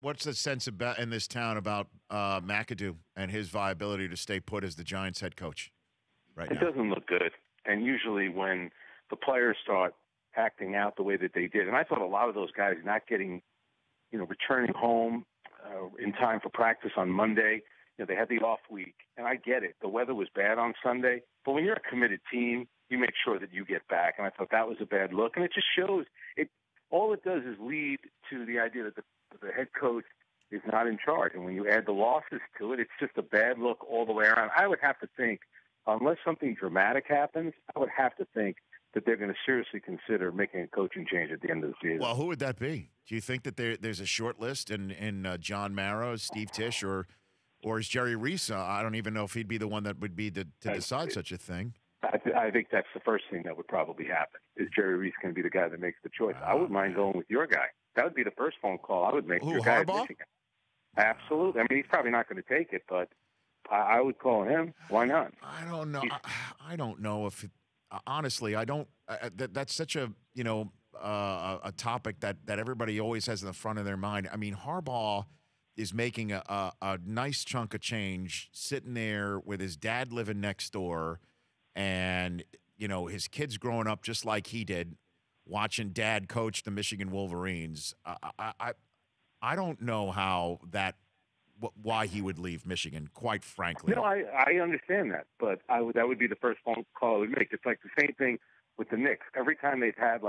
what's the sense about in this town about McAdoo and his viability to stay put as the Giants head coach right It now? doesn't look good. And usually when the players start acting out the way that they did, and I thought a lot of those guys not getting, returning home in time for practice on Monday, they had the off week. And I get it. The weather was bad on Sunday. But when you're a committed team, you make sure that you get back. And I thought that was a bad look. And it just shows it. All it does is lead to the idea that the head coach is not in charge. And when you add the losses to it, it's just a bad look all the way around. I would have to think, unless something dramatic happens, I would have to think that they're going to seriously consider making a coaching change at the end of the season. Well, who would that be? Do you think that there's a short list in John Mara, Steve Tisch, or is Jerry Reese? I don't even know if he'd be the one that would be to decide such a thing. I think that's the first thing that would probably happen. Is Jerry Reese going to be the guy that makes the choice? I wouldn't mind going with your guy. That would be the first phone call I would make. Who, your guy at Harbaugh? Michigan. Absolutely. I mean, he's probably not going to take it, but I would call him. Why not? I don't know. I don't know if honestly, I don't. That's such a a topic that everybody always has in the front of their mind. I mean, Harbaugh is making a nice chunk of change, sitting there with his dad living next door, and his kids growing up just like he did, watching dad coach the Michigan Wolverines. I don't know how why he would leave Michigan, quite frankly. No, I understand that, but that would be the first phone call I would make. It's like the same thing with the Knicks. Every time they've had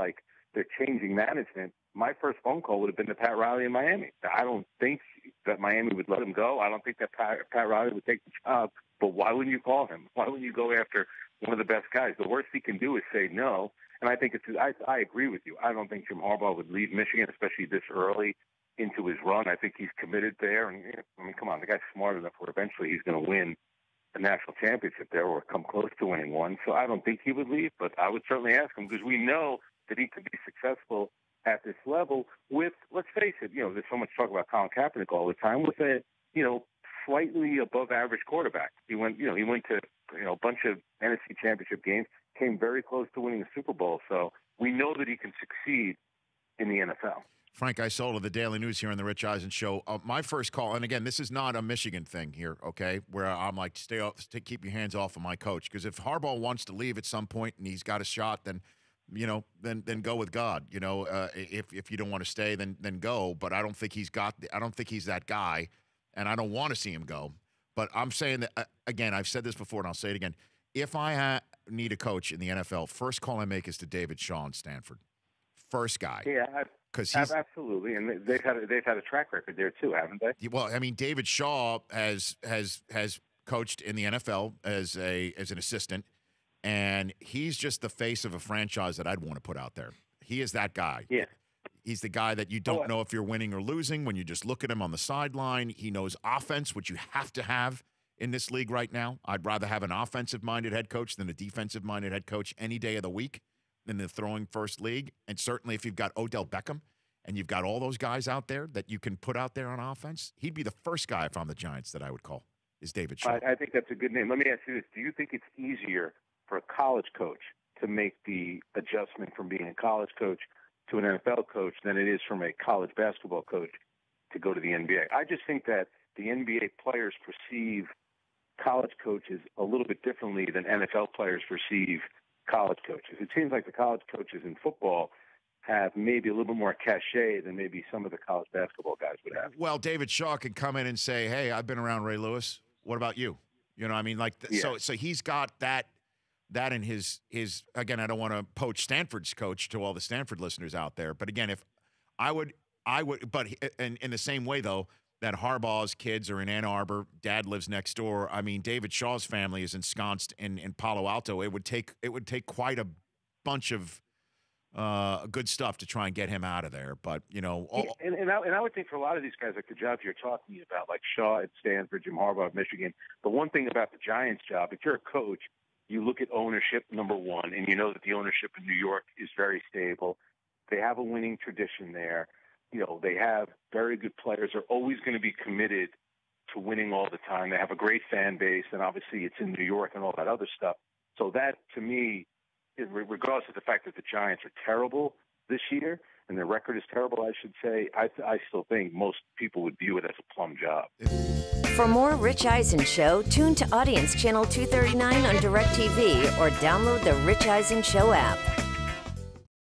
they're changing management, my first phone call would have been to Pat Riley in Miami. I don't think that Miami would let him go. I don't think that Pat Riley would take the job. But why wouldn't you call him? Why wouldn't you go after one of the best guys? The worst he can do is say no. And I think I agree with you. I don't think Jim Harbaugh would leave Michigan, especially this early into his run. I think he's committed there. And I mean, come on, the guy's smart enough where eventually he's going to win a national championship there or come close to winning one. So I don't think he would leave, but I would certainly ask him because we know that he could be successful at this level with, let's face it, there's so much talk about Colin Kaepernick all the time, with a, slightly above average quarterback. He went to, a bunch of NFC championship games, came very close to winning the Super Bowl. So we know that he can succeed in the NFL. Frank Isola, the Daily News here on the Rich Eisen Show. My first call, and again, this is not a Michigan thing here, okay, where I'm like, keep your hands off of my coach. Because if Harbaugh wants to leave at some point and he's got a shot, then then go with God. If you don't want to stay, then go. But I don't think he's that guy, and I don't want to see him go. But I'm saying that again. I've said this before, and I'll say it again. If I need a coach in the NFL, first call I make is to David Shaw in Stanford. First guy. Yeah, because he's absolutely, and they've had a track record there too, haven't they? Well, I mean, David Shaw has coached in the NFL as an assistant. And he's just the face of a franchise that I'd want to put out there. He is that guy. Yeah. He's the guy that you don't know if you're winning or losing when you just look at him on the sideline. He knows offense, which you have to have in this league right now. I'd rather have an offensive-minded head coach than a defensive-minded head coach any day of the week in the throwing first league. And certainly if you've got Odell Beckham and you've got all those guys out there that you can put out there on offense, he'd be the first guy if I'm the Giants that I would call is David Shaw. I think that's a good name. Let me ask you this. Do you think it's easier for a college coach to make the adjustment from being a college coach to an NFL coach than it is from a college basketball coach to go to the NBA? I just think that the NBA players perceive college coaches a little bit differently than NFL players perceive college coaches. It seems like the college coaches in football have maybe a little bit more cachet than maybe some of the college basketball guys would have. Well, David Shaw can come in and say, hey, I've been around Ray Lewis. What about you? You know what I mean? So he's got that in his again, I don't want to poach Stanford's coach to all the Stanford listeners out there. But again, if I would, but in the same way, though, that Harbaugh's kids are in Ann Arbor, dad lives next door. I mean, David Shaw's family is ensconced in Palo Alto. It would take quite a bunch of good stuff to try and get him out of there. But, and I would think for a lot of these guys, like the jobs you're talking about, like Shaw at Stanford, Jim Harbaugh at Michigan, the one thing about the Giants job, if you're a coach, you look at ownership, number one, and you know that the ownership in New York is very stable. They have a winning tradition there. They have very good players. They're always going to be committed to winning all the time. They have a great fan base, and obviously it's in New York and all that other stuff. So that, to me, regardless of the fact that the Giants are terrible this year, and their record is terrible, I should say, I still think most people would view it as a plum job. For more Rich Eisen Show, tune to Audience Channel 239 on DirecTV or download the Rich Eisen Show app.